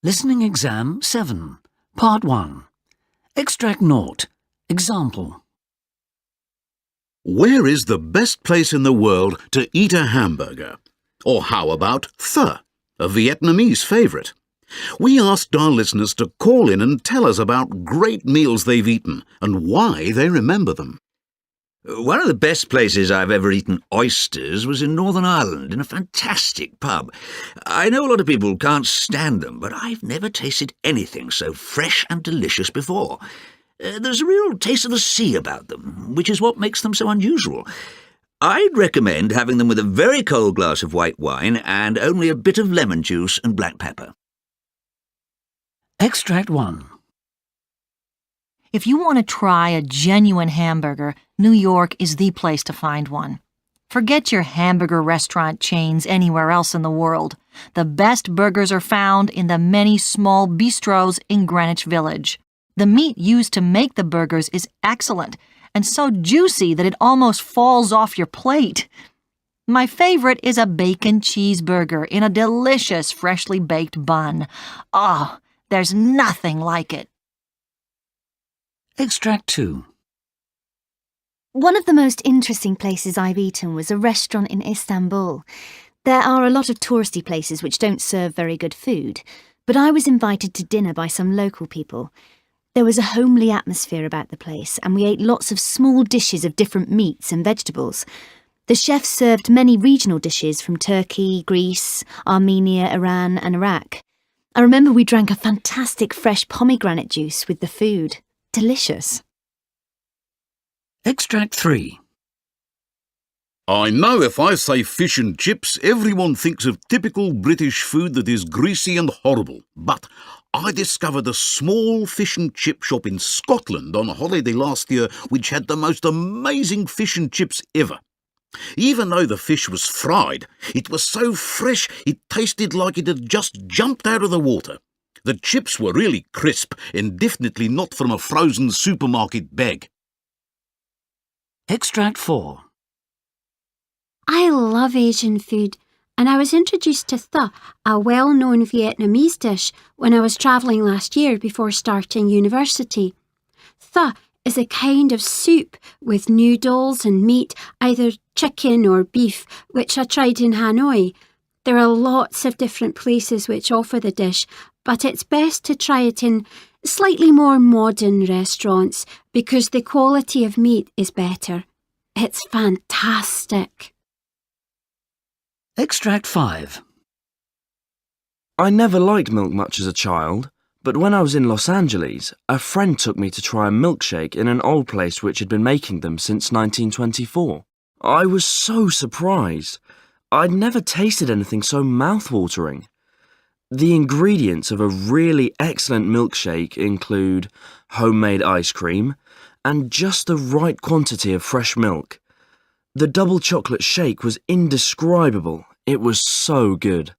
Listening Exam 7, Part 1. Extract Naught. Example. Where is the best place in the world to eat a hamburger? Or how about pho, a Vietnamese favourite? We asked our listeners to call in and tell us about great meals they've eaten and why they remember them. One of the best places I've ever eaten oysters was in Northern Ireland, in a fantastic pub. I know a lot of people can't stand them, but I've never tasted anything so fresh and delicious before. There's a real taste of the sea about them, which is what makes them so unusual. I'd recommend having them with a very cold glass of white wine and only a bit of lemon juice and black pepper. Extract 1. If you want to try a genuine hamburger, New York is the place to find one. Forget your hamburger restaurant chains anywhere else in the world. The best burgers are found in the many small bistros in Greenwich Village. The meat used to make the burgers is excellent and so juicy that it almost falls off your plate. My favorite is a bacon cheeseburger in a delicious freshly baked bun. Oh, there's nothing like it. Extract 2. One of the most interesting places I've eaten was a restaurant in Istanbul. There are a lot of touristy places which don't serve very good food, but I was invited to dinner by some local people. There was a homely atmosphere about the place, and we ate lots of small dishes of different meats and vegetables. The chef served many regional dishes from Turkey, Greece, Armenia, Iran and Iraq. I remember we drank a fantastic fresh pomegranate juice with the food. Delicious. Extract 3. I know if I say fish and chips, everyone thinks of typical British food that is greasy and horrible. But I discovered a small fish and chip shop in Scotland on a holiday last year which had the most amazing fish and chips ever. Even though the fish was fried, it was so fresh it tasted like it had just jumped out of the water. The chips were really crisp and definitely not from a frozen supermarket bag. Extract 4. I love Asian food, and I was introduced to pho, a well-known Vietnamese dish, when I was travelling last year before starting university. Pho is a kind of soup with noodles and meat, either chicken or beef, which I tried in Hanoi. There are lots of different places which offer the dish, but it's best to try it in slightly more modern restaurants because the quality of meat is better. It's fantastic. Extract 5. I never liked milk much as a child, but when I was in Los Angeles, a friend took me to try a milkshake in an old place which had been making them since 1924. I was so surprised. I'd never tasted anything so mouth-watering. The ingredients of a really excellent milkshake include homemade ice cream and just the right quantity of fresh milk. The double chocolate shake was indescribable. It was so good.